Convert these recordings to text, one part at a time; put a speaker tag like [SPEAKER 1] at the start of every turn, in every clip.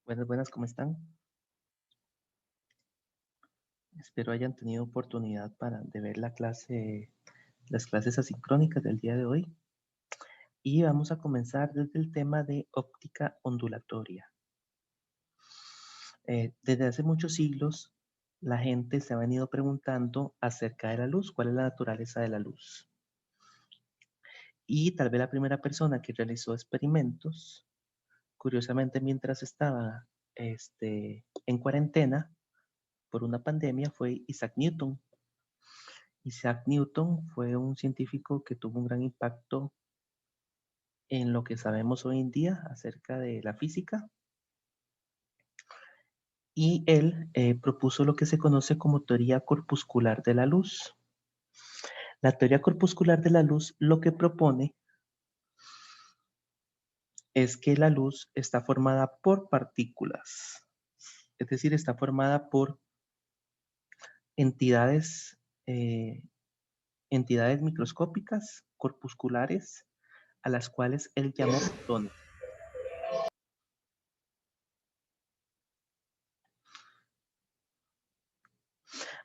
[SPEAKER 1] Buenas, buenas, ¿cómo están? Espero hayan tenido oportunidad de ver las clases asincrónicas del día de hoy. Y vamos a comenzar desde el tema de óptica ondulatoria. Desde hace muchos siglos, la gente se ha venido preguntando acerca de la luz, cuál es la naturaleza de la luz. Y tal vez la primera persona que realizó experimentos, curiosamente mientras estaba en cuarentena por una pandemia, fue Isaac Newton. Isaac Newton fue un científico que tuvo un gran impacto en lo que sabemos hoy en día acerca de la física, y él propuso lo que se conoce como teoría corpuscular de la luz. La teoría corpuscular de la luz lo que propone es que la luz está formada por partículas, es decir, está formada por entidades, eh, entidades microscópicas, corpusculares, a las cuales él llamó fotones.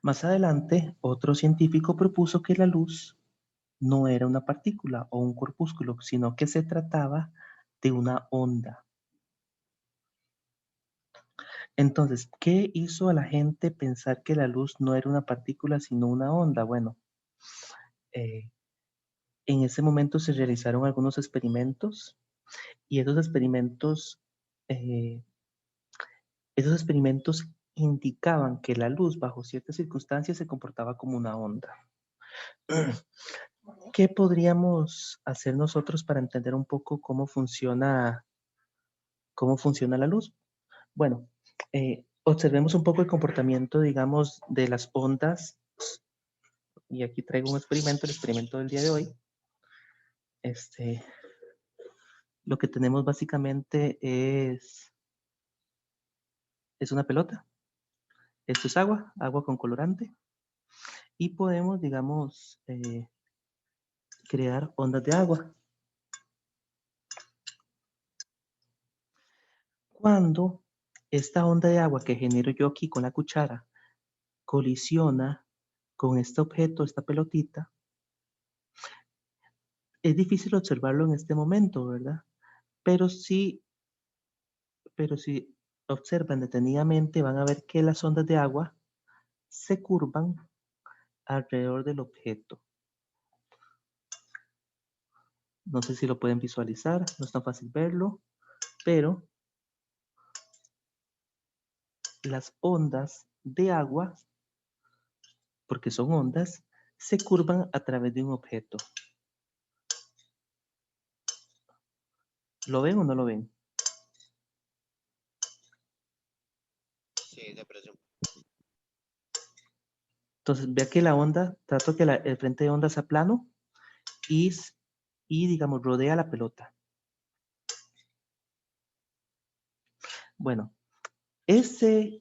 [SPEAKER 1] Más adelante, otro científico propuso que la luz no era una partícula o un corpúsculo, sino que se trataba de una onda. Entonces, ¿qué hizo a la gente pensar que la luz no era una partícula, sino una onda? Bueno, eh, en ese momento se realizaron algunos experimentos y eh, esos experimentos indicaban que la luz bajo ciertas circunstancias se comportaba como una onda. ¿Qué podríamos hacer nosotros para entender un poco cómo funciona la luz? Bueno, observemos un poco el comportamiento, digamos, de las ondas. Y aquí traigo un experimento, el experimento del día de hoy. Este, lo que tenemos básicamente es una pelota. Esto es agua, agua con colorante. Y podemos, digamos, crear ondas de agua. Cuando esta onda de agua que genero yo aquí con la cuchara colisiona con este objeto, esta pelotita, es difícil observarlo en este momento, ¿verdad? Pero sí, pero si observan detenidamente, van a ver que las ondas de agua se curvan alrededor del objeto. No sé si lo pueden visualizar, no es tan fácil verlo, pero las ondas de agua, porque son ondas, se curvan a través de un objeto. ¿Lo ven o no lo ven?
[SPEAKER 2] Sí, de presión.
[SPEAKER 1] Entonces, vea que la onda, trato que el frente de onda sea plano y, y digamos, rodea la pelota. Bueno, ese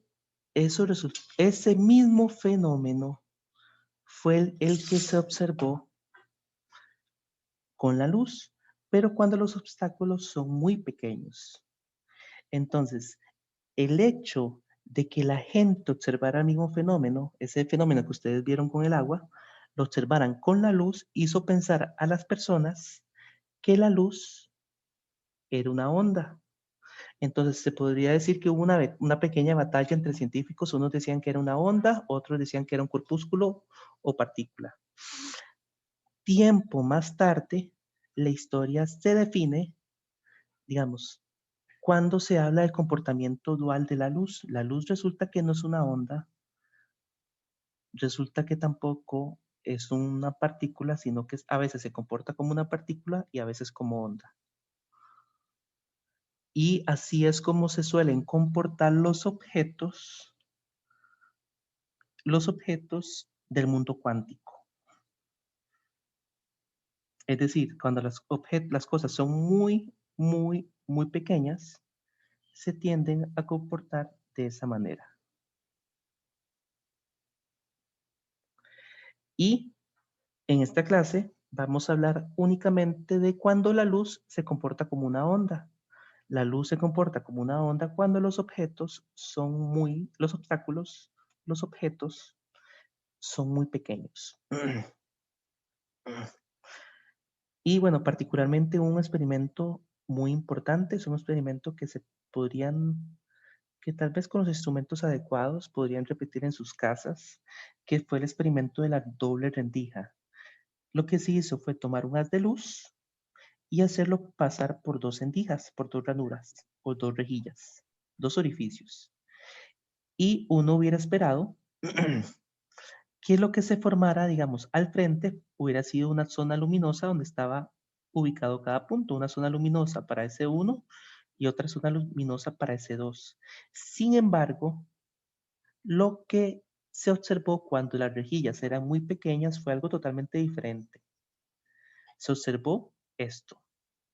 [SPEAKER 1] mismo fenómeno fue el que se observó con la luz, pero cuando los obstáculos son muy pequeños. Entonces, el hecho de que la gente observara el mismo fenómeno, ese fenómeno que ustedes vieron con el agua, lo observaran con la luz, hizo pensar a las personas que la luz era una onda. Entonces, se podría decir que hubo una pequeña batalla entre científicos. Unos decían que era una onda, otros decían que era un corpúsculo o partícula. Tiempo más tarde, la historia se define, digamos, cuando se habla del comportamiento dual de la luz resulta que no es una onda, resulta que tampoco es una partícula, sino que a veces se comporta como una partícula y a veces como onda. Y así es como se suelen comportar los objetos del mundo cuántico. Es decir, cuando las cosas son muy, muy, muy pequeñas, se tienden a comportar de esa manera. Y en esta clase vamos a hablar únicamente de cuando la luz se comporta como una onda. La luz se comporta como una onda cuando los objetos son los obstáculos, los objetos son muy pequeños. Y bueno, particularmente un experimento muy importante, es un experimento que que tal vez con los instrumentos adecuados podrían repetir en sus casas, que fue el experimento de la doble rendija. Lo que se hizo fue tomar un haz de luz y hacerlo pasar por dos rendijas, por dos ranuras, o dos rejillas, dos orificios. Y uno hubiera esperado que lo que se formara, digamos, al frente hubiera sido una zona luminosa donde estaba ubicado cada punto, una zona luminosa para ese 1 y otra zona luminosa para ese 2. Sin embargo, lo que se observó cuando las rejillas eran muy pequeñas fue algo totalmente diferente. Se observó esto.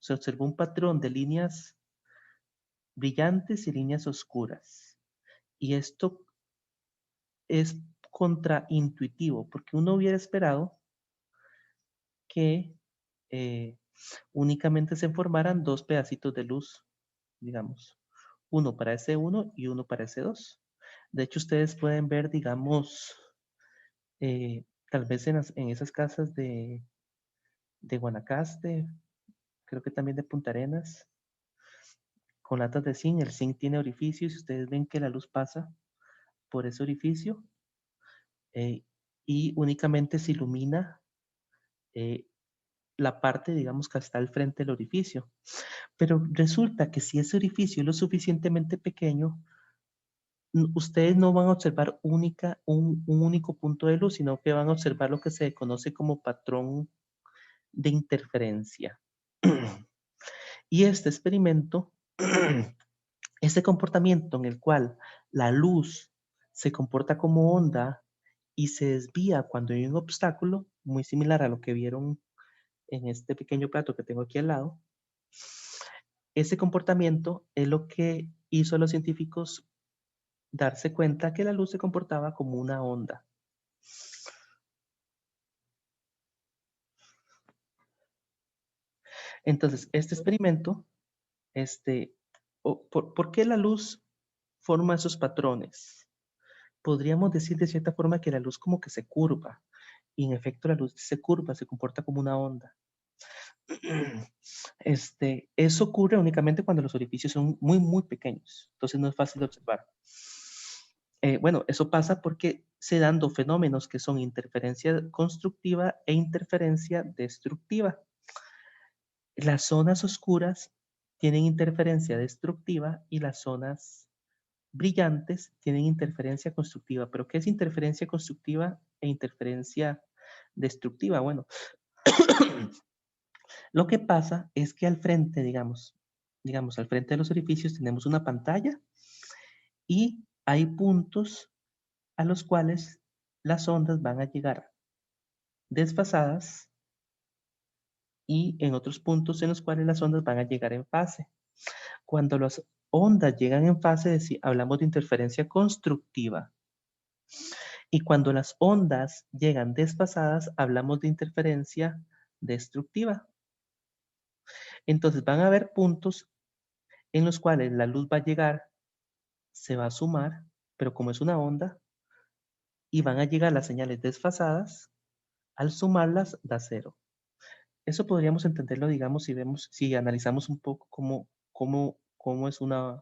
[SPEAKER 1] Se observó un patrón de líneas brillantes y líneas oscuras. Y esto es contraintuitivo, porque uno hubiera esperado que únicamente se formaran dos pedacitos de luz, digamos, uno para ese 1 y uno para ese 2. De hecho, ustedes pueden ver, digamos, tal vez en esas casas de Guanacaste, creo que también de Punta Arenas, con latas de zinc, el zinc tiene orificios y ustedes ven que la luz pasa por ese orificio y únicamente se ilumina eh, la parte, digamos, que está al frente del orificio. Pero resulta que si ese orificio es lo suficientemente pequeño, ustedes no van a observar un único punto de luz, sino que van a observar lo que se conoce como patrón de interferencia. Y este experimento, este comportamiento en el cual la luz se comporta como onda y se desvía cuando hay un obstáculo, muy similar a lo que vieron en este pequeño plato que tengo aquí al lado, ese comportamiento es lo que hizo a los científicos darse cuenta que la luz se comportaba como una onda. Entonces, este experimento, ¿por qué la luz forma esos patrones? Podríamos decir de cierta forma que la luz como que se curva, y en efecto la luz se curva, se comporta como una onda. Eso ocurre únicamente cuando los orificios son muy, muy pequeños, entonces no es fácil de observar. Bueno, eso pasa porque se dan dos fenómenos que son interferencia constructiva e interferencia destructiva. Las zonas oscuras tienen interferencia destructiva y las zonas brillantes tienen interferencia constructiva. ¿Pero qué es interferencia constructiva e interferencia destructiva? Bueno, lo que pasa es que al frente, digamos, al frente de los orificios tenemos una pantalla y hay puntos a los cuales las ondas van a llegar desfasadas y en otros puntos en los cuales las ondas van a llegar en fase. Cuando las ondas llegan en fase, hablamos de interferencia constructiva. Y cuando las ondas llegan desfasadas, hablamos de interferencia destructiva. Entonces van a haber puntos en los cuales la luz va a llegar, se va a sumar, pero como es una onda, y van a llegar las señales desfasadas, al sumarlas da cero. Eso podríamos entenderlo, digamos, si analizamos un poco cómo es una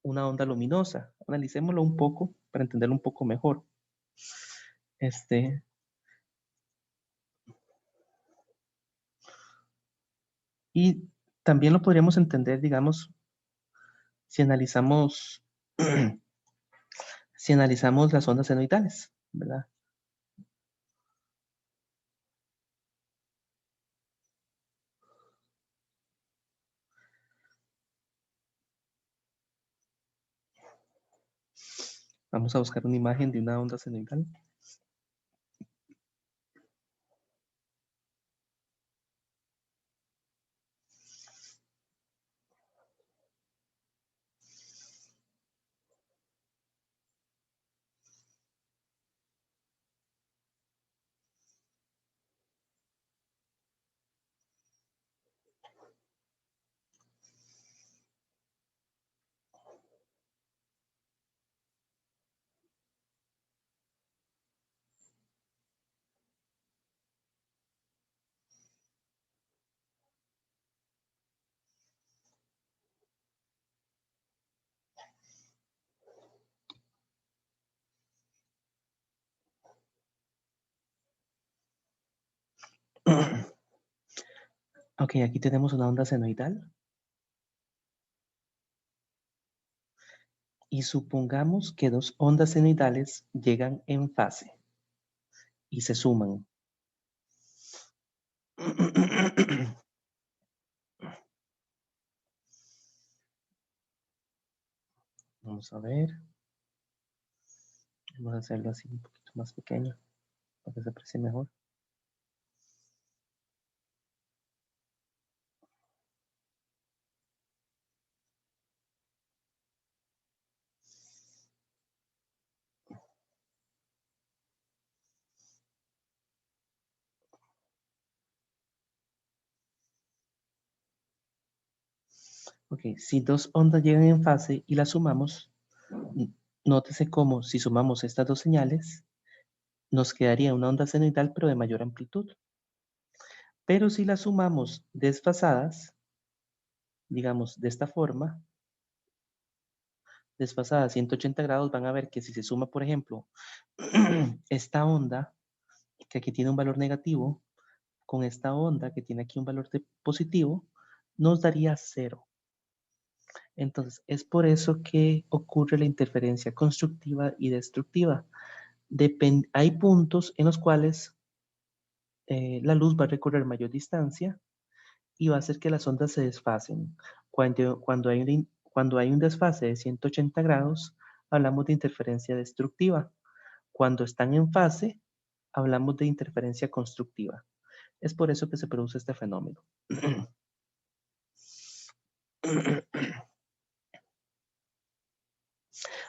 [SPEAKER 1] onda luminosa. Analicémoslo un poco para entenderlo un poco mejor. Este, y también lo podríamos entender, digamos, si analizamos, si analizamos las ondas senoidales, ¿verdad? Vamos a buscar una imagen de una onda senoidal. Ok, aquí tenemos una onda senoidal. Y supongamos que dos ondas senoidales llegan en fase y se suman. Vamos a ver. Vamos a hacerlo así un poquito más pequeño para que se aprecie mejor. Ok, si dos ondas llegan en fase y las sumamos, nótese cómo si sumamos estas dos señales, nos quedaría una onda senoidal pero de mayor amplitud. Pero si las sumamos desfasadas, digamos de esta forma, desfasadas 180 grados, van a ver que si se suma, por ejemplo, esta onda, que aquí tiene un valor negativo, con esta onda que tiene aquí un valor positivo, nos daría 0. Entonces, es por eso que ocurre la interferencia constructiva y destructiva. Hay puntos en los cuales la luz va a recorrer mayor distancia y va a hacer que las ondas se desfasen. Cuando hay un desfase de 180 grados, hablamos de interferencia destructiva. Cuando están en fase, hablamos de interferencia constructiva. Es por eso que se produce este fenómeno.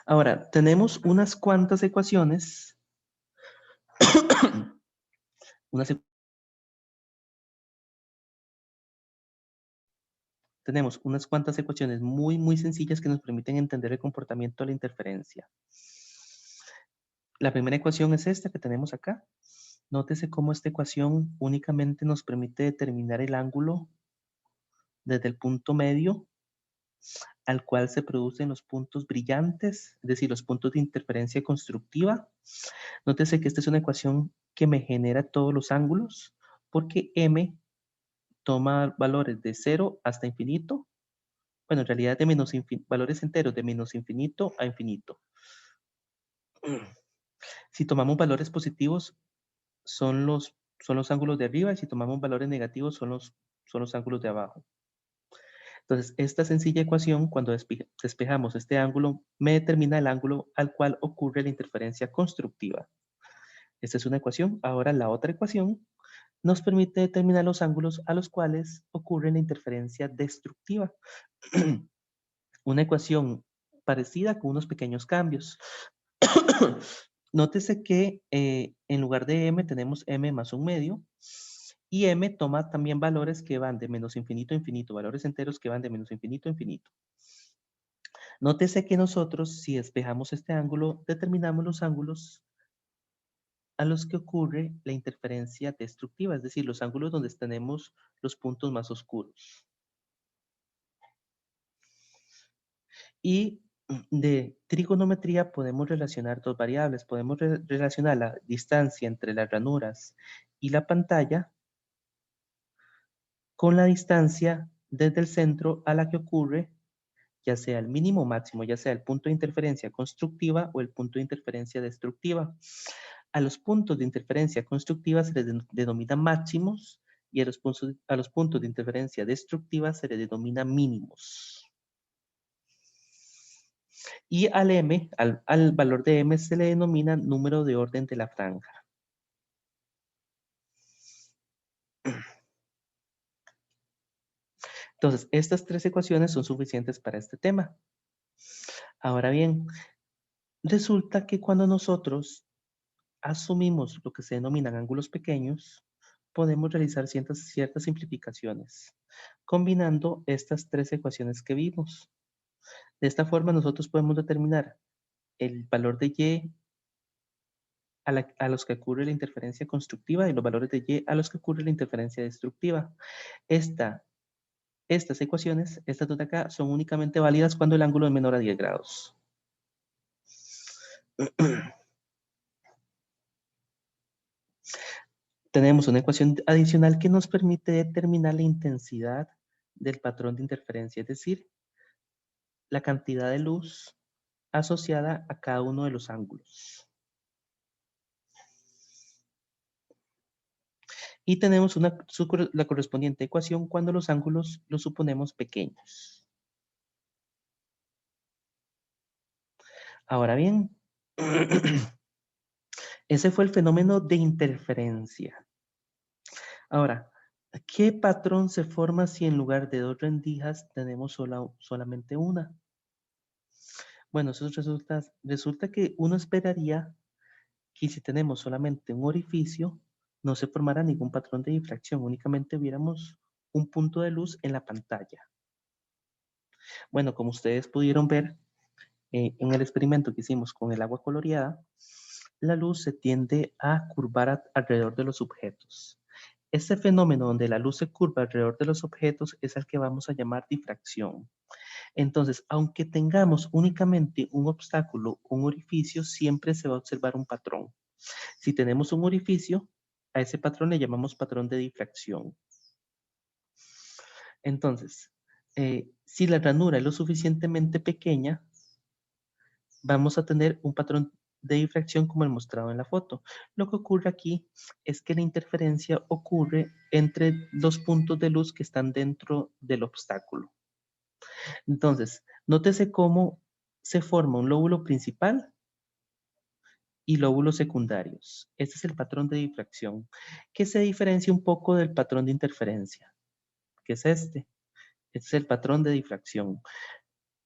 [SPEAKER 1] Ahora, tenemos unas cuantas ecuaciones. Tenemos unas cuantas ecuaciones muy, muy sencillas que nos permiten entender el comportamiento de la interferencia. La primera ecuación es esta que tenemos acá. Nótese cómo esta ecuación únicamente nos permite determinar el ángulo desde el punto medio al cual se producen los puntos brillantes, es decir, los puntos de interferencia constructiva. Nótese que esta es una ecuación que me genera todos los ángulos, porque m toma valores de 0 hasta infinito. Bueno, en realidad de valores enteros de menos infinito a infinito. Si tomamos valores positivos, son los ángulos de arriba, y si tomamos valores negativos, son los ángulos de abajo. Entonces, esta sencilla ecuación, cuando despejamos este ángulo, me determina el ángulo al cual ocurre la interferencia constructiva. Esta es una ecuación. Ahora, la otra ecuación nos permite determinar los ángulos a los cuales ocurre la interferencia destructiva. Una ecuación parecida con unos pequeños cambios. Nótese que en lugar de m tenemos m más un medio, y m toma también valores que van de menos infinito a infinito, valores enteros que van de menos infinito a infinito. Nótese que nosotros, si despejamos este ángulo, determinamos los ángulos a los que ocurre la interferencia destructiva, es decir, los ángulos donde tenemos los puntos más oscuros. Y de trigonometría podemos relacionar dos variables. Podemos relacionar la distancia entre las ranuras y la pantalla con la distancia desde el centro a la que ocurre, ya sea el mínimo o máximo, ya sea el punto de interferencia constructiva o el punto de interferencia destructiva. A los puntos de interferencia constructiva se les denomina máximos, y a los puntos de interferencia destructiva se les denomina mínimos. Y al valor de m se le denomina número de orden de la franja. Entonces, estas tres ecuaciones son suficientes para este tema. Ahora bien, resulta que cuando nosotros asumimos lo que se denominan ángulos pequeños, podemos realizar ciertas simplificaciones, combinando estas tres ecuaciones que vimos. De esta forma, nosotros podemos determinar el valor de y a los que ocurre la interferencia constructiva y los valores de y a los que ocurre la interferencia destructiva. Estas ecuaciones, estas dos de acá, son únicamente válidas cuando el ángulo es menor a 10 grados. tenemos una ecuación adicional que nos permite determinar la intensidad del patrón de interferencia, es decir, la cantidad de luz asociada a cada uno de los ángulos. Y tenemos la correspondiente ecuación cuando los ángulos los suponemos pequeños. Ahora bien, ese fue el fenómeno de interferencia. Ahora, ¿qué patrón se forma si en lugar de dos rendijas tenemos solamente una? Bueno, eso resulta que uno esperaría que si tenemos solamente un orificio, no se formará ningún patrón de difracción, únicamente viéramos un punto de luz en la pantalla. Bueno, como ustedes pudieron ver en el experimento que hicimos con el agua coloreada, la luz se tiende a curvar alrededor de los objetos. Este fenómeno donde la luz se curva alrededor de los objetos es el que vamos a llamar difracción. Entonces, aunque tengamos únicamente un obstáculo, un orificio, siempre se va a observar un patrón. Si tenemos un orificio, a ese patrón le llamamos patrón de difracción. Entonces, si la ranura es lo suficientemente pequeña, vamos a tener un patrón de difracción como el mostrado en la foto. Lo que ocurre aquí es que la interferencia ocurre entre los puntos de luz que están dentro del obstáculo. Entonces, nótese cómo se forma un lóbulo principal y lóbulos secundarios. Este es el patrón de difracción, que se diferencia un poco del patrón de interferencia, que es este. Este es el patrón de difracción.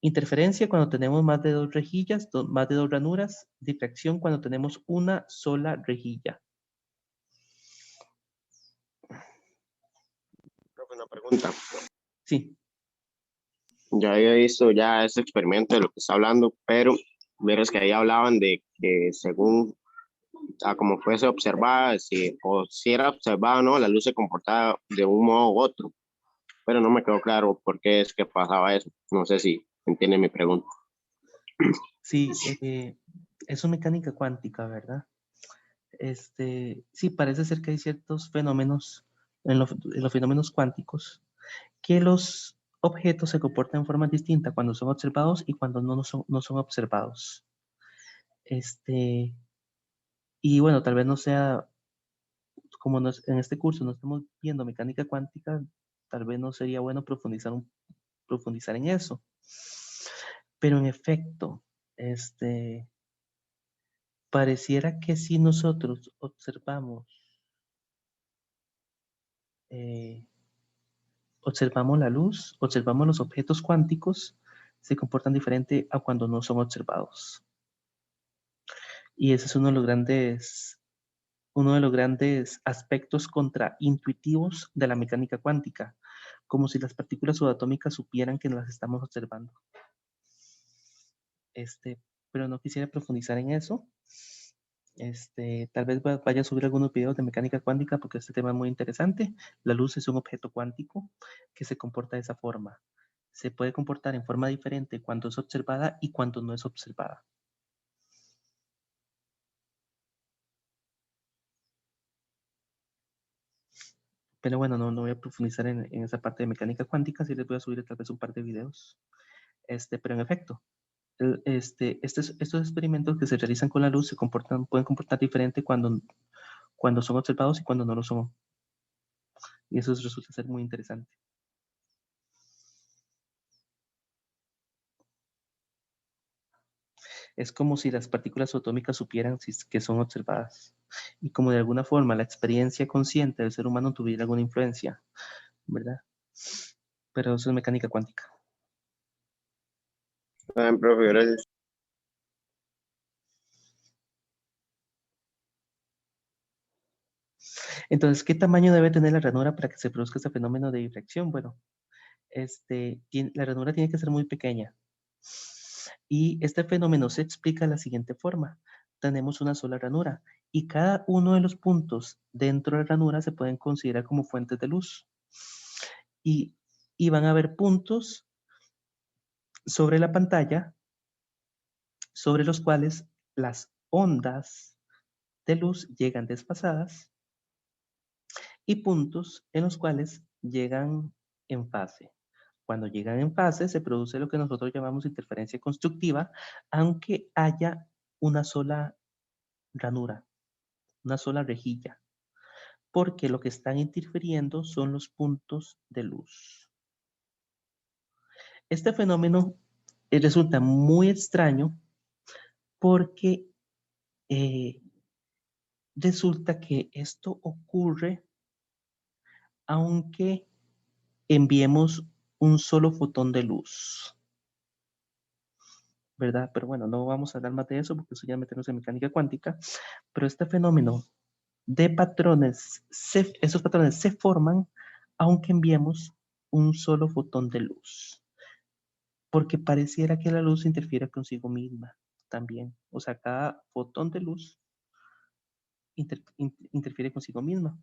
[SPEAKER 1] Interferencia cuando tenemos más de dos rejillas, más de dos ranuras. Difracción cuando tenemos una sola rejilla.
[SPEAKER 2] Profe, una pregunta.
[SPEAKER 1] Sí.
[SPEAKER 2] Ya había visto ya ese experimento de lo que está hablando, pero verás que ahí hablaban de que según como fuese observada, si era observada o no, la luz se comportaba de un modo u otro, pero no me quedó claro por qué es que pasaba eso. No sé si entiende mi pregunta.
[SPEAKER 1] Sí, eso es mecánica cuántica, ¿verdad? Sí, parece ser que hay ciertos fenómenos en los fenómenos cuánticos que los objetos se comportan de forma distinta cuando son observados y cuando no son observados. Y bueno, tal vez no sea, como en este curso no estamos viendo mecánica cuántica, tal vez no sería bueno profundizar en eso. Pero en efecto, pareciera que si nosotros observamos la luz, observamos los objetos cuánticos, se comportan diferente a cuando no son observados. Y ese es uno de los grandes aspectos contraintuitivos de la mecánica cuántica, como si las partículas subatómicas supieran que las estamos observando. Pero no quisiera profundizar en eso. Tal vez vaya a subir algunos videos de mecánica cuántica porque este tema es muy interesante. La luz es un objeto cuántico que se comporta de esa forma. Se puede comportar en forma diferente cuando es observada y cuando no es observada. Pero bueno, no voy a profundizar en esa parte de mecánica cuántica, sí les voy a subir tal vez un par de videos. Pero en efecto, estos experimentos que se realizan con la luz pueden comportar diferente cuando son observados y cuando no lo son. Y eso resulta ser muy interesante. Es como si las partículas atómicas supieran que son observadas y como de alguna forma la experiencia consciente del ser humano tuviera alguna influencia, ¿verdad? Pero eso es mecánica cuántica.
[SPEAKER 2] Profe, gracias.
[SPEAKER 1] Entonces, ¿qué tamaño debe tener la ranura para que se produzca este fenómeno de difracción? Bueno, la ranura tiene que ser muy pequeña. Y este fenómeno se explica de la siguiente forma. Tenemos una sola ranura y cada uno de los puntos dentro de la ranura se pueden considerar como fuentes de luz. Y van a haber puntos sobre la pantalla sobre los cuales las ondas de luz llegan desfasadas y puntos en los cuales llegan en fase. Cuando llegan en fase se produce lo que nosotros llamamos interferencia constructiva, aunque haya una sola ranura, una sola rejilla, porque lo que están interfiriendo son los puntos de luz. Este fenómeno resulta muy extraño porque resulta que esto ocurre aunque enviemos un solo fotón de luz, ¿verdad? Pero bueno, no vamos a hablar más de eso porque eso ya meternos en mecánica cuántica, pero este fenómeno de patrones, esos patrones se forman aunque enviemos un solo fotón de luz, porque pareciera que la luz interfiere consigo misma también. O sea, cada fotón de luz interfiere consigo misma.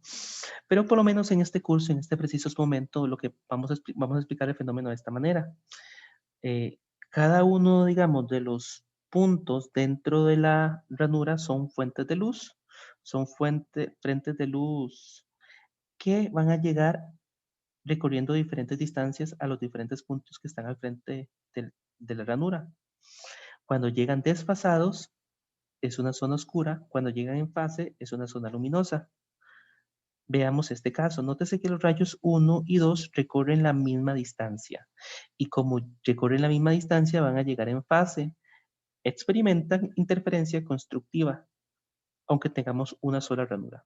[SPEAKER 1] Pero por lo menos en este curso, en este preciso momento, lo que vamos a explicar el fenómeno de esta manera. Cada uno, digamos, de los puntos dentro de la ranura son fuentes de luz, son frentes de luz que van a llegar recorriendo diferentes distancias a los diferentes puntos que están al frente de la ranura. Cuando llegan desfasados, es una zona oscura. Cuando llegan en fase, es una zona luminosa. Veamos este caso. Nótese que los rayos 1 y 2 recorren la misma distancia. Y como recorren la misma distancia, van a llegar en fase. Experimentan interferencia constructiva, aunque tengamos una sola ranura.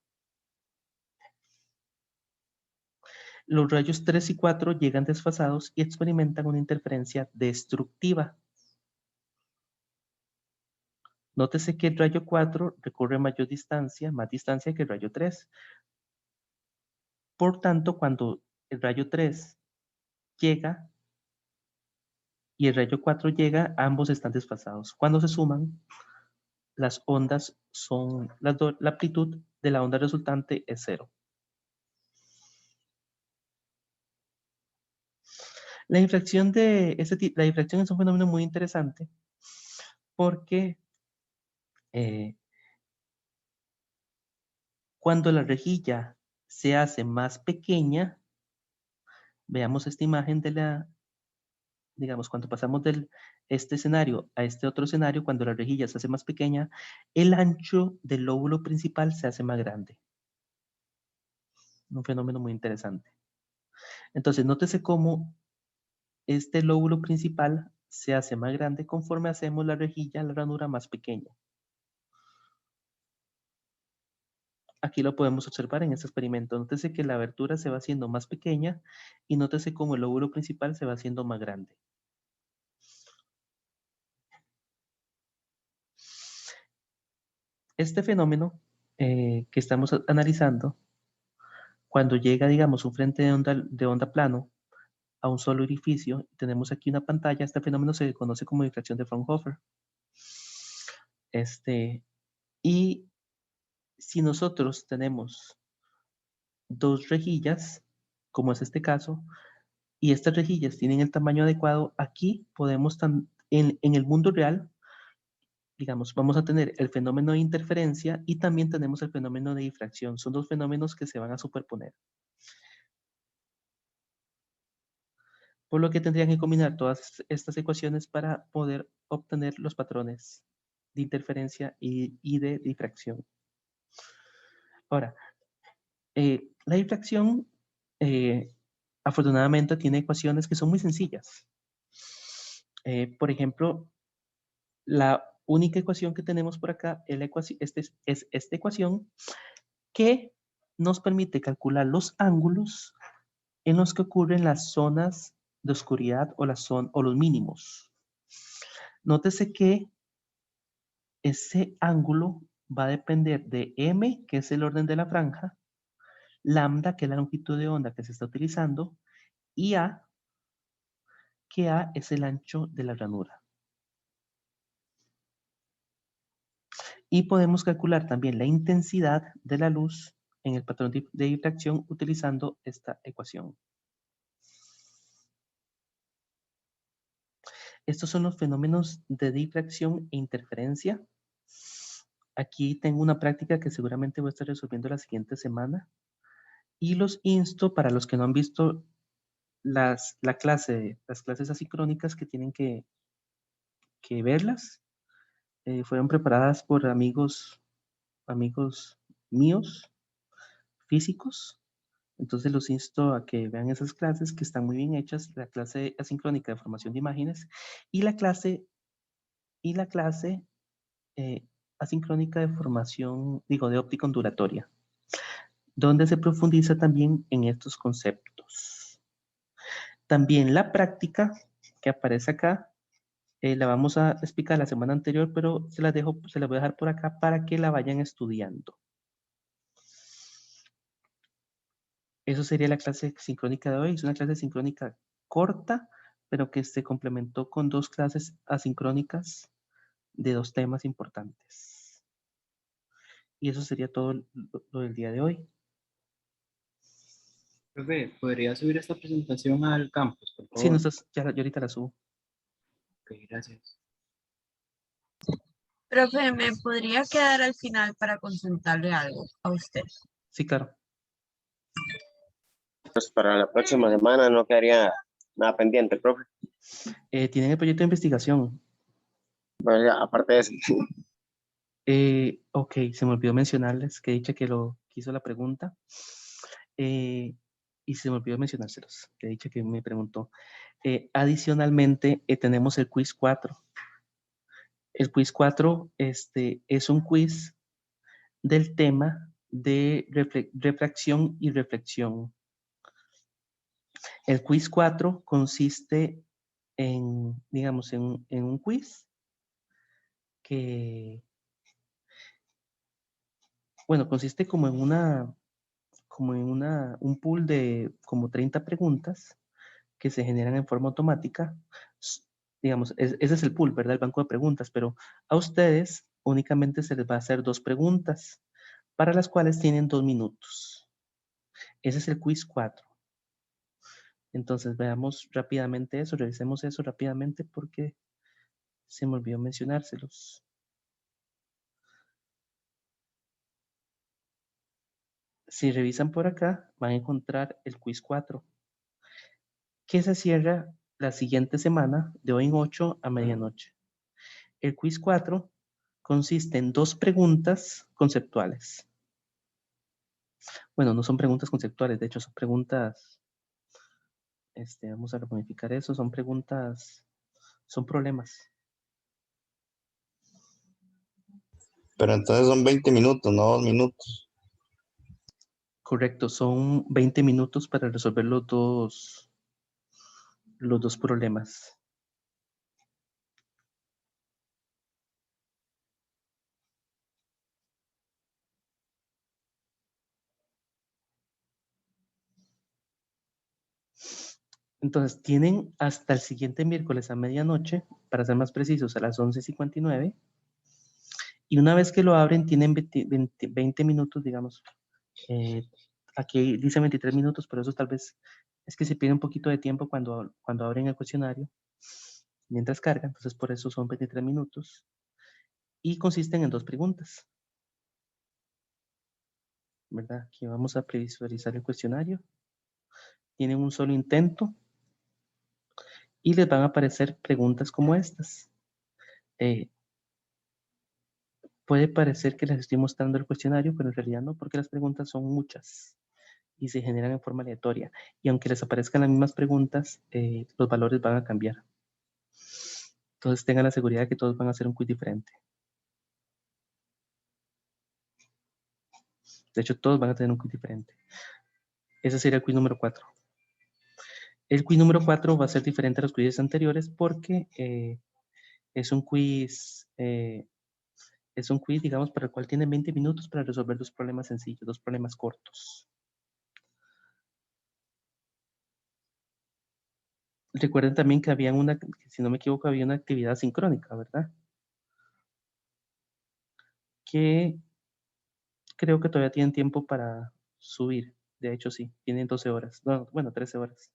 [SPEAKER 1] Los rayos 3 y 4 llegan desfasados y experimentan una interferencia destructiva. Nótese que el rayo 4 recorre mayor distancia, más distancia que el rayo 3. Por tanto, cuando el rayo 3 llega y el rayo 4 llega, ambos están desfasados. Cuando se suman, las ondas son, la amplitud de la onda resultante es 0. La difracción la difracción es un fenómeno muy interesante porque cuando la rejilla se hace más pequeña, veamos esta imagen de digamos, cuando pasamos de este escenario a este otro escenario, cuando la rejilla se hace más pequeña, el ancho del lóbulo principal se hace más grande. Un fenómeno muy interesante. Entonces, nótese cómo este lóbulo principal se hace más grande conforme hacemos la rejilla, la ranura más pequeña. Aquí lo podemos observar en este experimento. Nótese que la abertura se va haciendo más pequeña y nótese cómo el lóbulo principal se va haciendo más grande. Este fenómeno que estamos analizando, cuando llega, digamos, un frente de onda plano a un solo orificio, tenemos aquí una pantalla, este fenómeno se conoce como difracción de Fraunhofer. Y si nosotros tenemos dos rejillas, como es este caso, y estas rejillas tienen el tamaño adecuado, aquí podemos, en el mundo real, digamos, vamos a tener el fenómeno de interferencia y también tenemos el fenómeno de difracción. Son dos fenómenos que se van a superponer. Por lo que tendrían que combinar todas estas ecuaciones para poder obtener los patrones de interferencia y de difracción. Ahora, la difracción afortunadamente tiene ecuaciones que son muy sencillas. Por ejemplo, la única ecuación que tenemos por acá es esta ecuación que nos permite calcular los ángulos en los que ocurren las zonas de oscuridad o los mínimos. Nótese que ese ángulo va a depender de m, que es el orden de la franja, lambda, que es la longitud de onda que se está utilizando, y a, que a es el ancho de la ranura. Y podemos calcular también la intensidad de la luz en el patrón de difracción utilizando esta ecuación. Estos son los fenómenos de difracción e interferencia. Aquí tengo una práctica que seguramente voy a estar resolviendo la siguiente semana. Y los insto, para los que no han visto las clases asincrónicas, que tienen que verlas. Fueron preparadas por amigos míos, físicos. Entonces los insto a que vean esas clases que están muy bien hechas, la clase asincrónica de formación de imágenes y la clase eh, asincrónica de formación, de óptica ondulatoria, donde se profundiza también en estos conceptos. También la práctica que aparece acá, la vamos a explicar la semana anterior, pero se las voy a dejar por acá para que la vayan estudiando. Eso sería la clase sincrónica de hoy. Es una clase sincrónica corta, pero que se complementó con 2 clases asincrónicas de 2 temas importantes. Y eso sería todo lo del día de hoy.
[SPEAKER 3] Profe, ¿podría subir esta presentación al campus, por
[SPEAKER 1] Sí,
[SPEAKER 3] favor?
[SPEAKER 1] yo ahorita la subo.
[SPEAKER 3] Ok, gracias.
[SPEAKER 4] Profe, ¿me podría quedar al final para consultarle algo a usted?
[SPEAKER 1] Sí, claro.
[SPEAKER 2] Pues para la próxima semana no quedaría nada pendiente, profe.
[SPEAKER 1] Tienen el proyecto de investigación.
[SPEAKER 2] Bueno, ya, aparte de eso,
[SPEAKER 1] Ok, se me olvidó mencionarles que dicha que lo quiso la pregunta. Y se me olvidó mencionárselos, que dicha que me preguntó. Adicionalmente, tenemos el quiz 4. El quiz 4 es un quiz del tema de refracción y reflexión. El quiz 4 consiste en, digamos, en un quiz que, bueno, consiste como en un pool de como 30 preguntas que se generan en forma automática. Digamos, ese es el pool, ¿verdad? El banco de preguntas, pero a ustedes únicamente se les va a hacer 2 preguntas, para las cuales tienen 2 minutos. Ese es el quiz 4. Entonces veamos rápidamente eso, revisemos eso rápidamente porque se me olvidó mencionárselos. Si revisan por acá, van a encontrar el quiz 4, que se cierra la siguiente semana, de hoy en 8 a medianoche. El quiz 4 consiste en 2 preguntas conceptuales. Bueno, no son preguntas conceptuales, de hecho son preguntas, vamos a modificar eso, son preguntas, son problemas.
[SPEAKER 5] Pero entonces son 20 minutos, no 2 minutos.
[SPEAKER 1] Correcto, son 20 minutos para resolver los dos problemas. Entonces, tienen hasta el siguiente miércoles a medianoche, para ser más precisos, a las 11:59. Y una vez que lo abren, tienen 20 minutos, digamos. Aquí dice 23 minutos, pero eso tal vez es que se pierde un poquito de tiempo cuando abren el cuestionario, mientras carga. Entonces, por eso son 23 minutos. Y consisten en 2 preguntas, ¿verdad? Aquí vamos a previsualizar el cuestionario. Tienen un solo intento y les van a aparecer preguntas como estas. Puede parecer que les estoy mostrando el cuestionario, pero en realidad no, porque las preguntas son muchas y se generan en forma aleatoria. Y aunque les aparezcan las mismas preguntas, los valores van a cambiar. Entonces tengan la seguridad de que todos van a hacer un quiz diferente. De hecho, todos van a tener un quiz diferente. Ese sería el quiz número 4. El quiz número 4 va a ser diferente a los quizzes anteriores porque es un quiz, digamos, para el cual tienen 20 minutos para resolver 2 problemas sencillos, 2 problemas cortos. Recuerden también que si no me equivoco, había una actividad sincrónica, ¿verdad? Que creo que todavía tienen tiempo para subir. De hecho, sí, tienen 12 horas. No, bueno, 13 horas.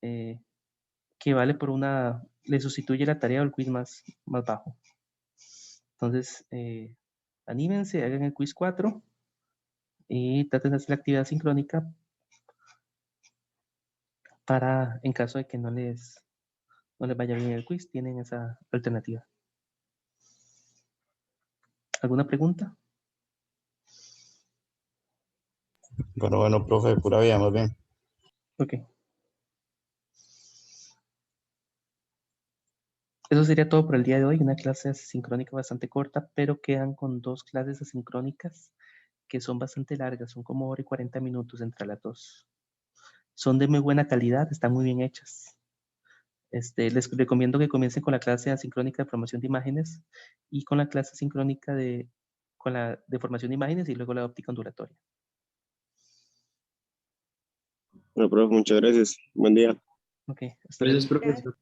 [SPEAKER 1] Que vale por le sustituye la tarea o el quiz más bajo. Entonces, anímense, hagan el quiz 4 Y traten de hacer la actividad sincrónica para, en caso de que no les vaya bien el quiz, tienen esa alternativa. ¿Alguna pregunta?
[SPEAKER 5] Pero bueno, profe, pura vida, más bien.
[SPEAKER 1] Ok. Eso sería todo por el día de hoy. Una clase asincrónica bastante corta, pero quedan con 2 clases asincrónicas que son bastante largas. Son como 1 hora y 40 minutos entre las 2. Son de muy buena calidad, están muy bien hechas. Les recomiendo que comiencen con la clase asincrónica de formación de imágenes y con la clase asincrónica de formación de imágenes y luego la óptica ondulatoria.
[SPEAKER 2] Bueno, profe, muchas gracias. Buen día.
[SPEAKER 1] Ok, hasta luego.
[SPEAKER 3] Gracias, profesor.